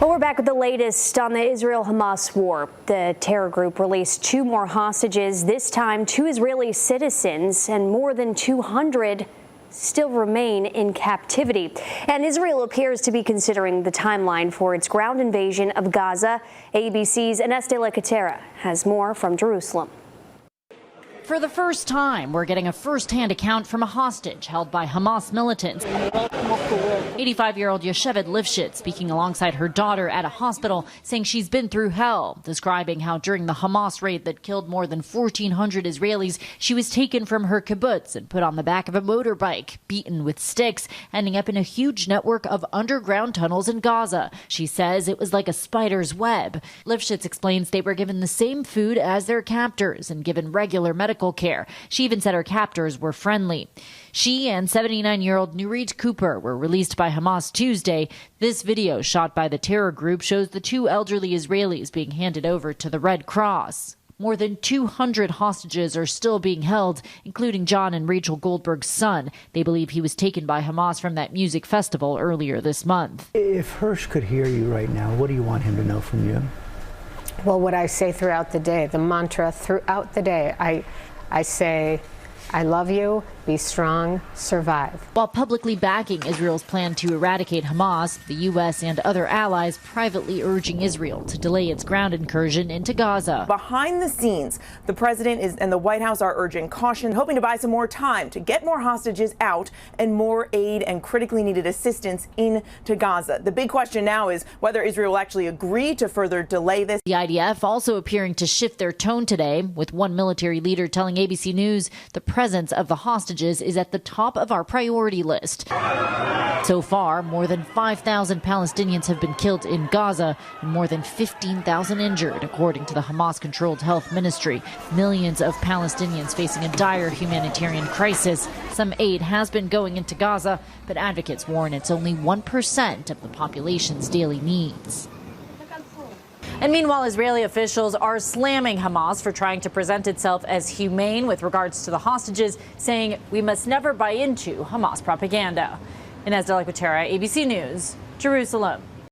Well, we're back with the latest on the Israel-Hamas war. The terror group released 2 more hostages, this time 2 Israeli citizens, and more than 200 still remain in captivity. And Israel appears to be considering the timeline for its ground invasion of Gaza. ABC's Ines de la Catera has more from Jerusalem. For the first time, we're getting a first-hand account from a hostage held by Hamas militants. 85-year-old Yoshevet Lifshitz speaking alongside her daughter at a hospital, saying she's been through hell, describing how during the Hamas raid that killed more than 1,400 Israelis, she was taken from her kibbutz and put on the back of a motorbike, beaten with sticks, ending up in a huge network of underground tunnels in Gaza. She says it was like a spider's web. Lifshitz explains they were given the same food as their captors and given regular medical care. She even said her captors were friendly. She and 79-year-old Nurit Cooper were released by Hamas Tuesday. This video shot by the terror group shows the 2 elderly Israelis being handed over to the Red Cross. More than 200 hostages are still being held, including John and Rachel Goldberg's son. They believe he was taken by Hamas from that music festival earlier this month. If Hirsch could hear you right now, what do you want him to know from you? Well, what I say throughout the day, the mantra throughout the day, I say, I love you, be strong, survive. While publicly backing Israel's plan to eradicate Hamas, the U.S. and other allies privately urging Israel to delay its ground incursion into Gaza. Behind the scenes, the president and the White House are urging caution, hoping to buy some more time to get more hostages out and more aid and critically needed assistance into Gaza. The big question now is whether Israel will actually agree to further delay this. The IDF also appearing to shift their tone today, with one military leader telling ABC News the presence of the hostages is at the top of our priority list. So far, more than 5,000 Palestinians have been killed in Gaza and more than 15,000 injured, according to the Hamas-controlled health ministry. Millions of Palestinians facing a dire humanitarian crisis. Some aid has been going into Gaza, but advocates warn it's only 1% of the population's daily needs. And meanwhile, Israeli officials are slamming Hamas for trying to present itself as humane with regards to the hostages, saying we must never buy into Hamas propaganda. Ines de la Catera, ABC News, Jerusalem.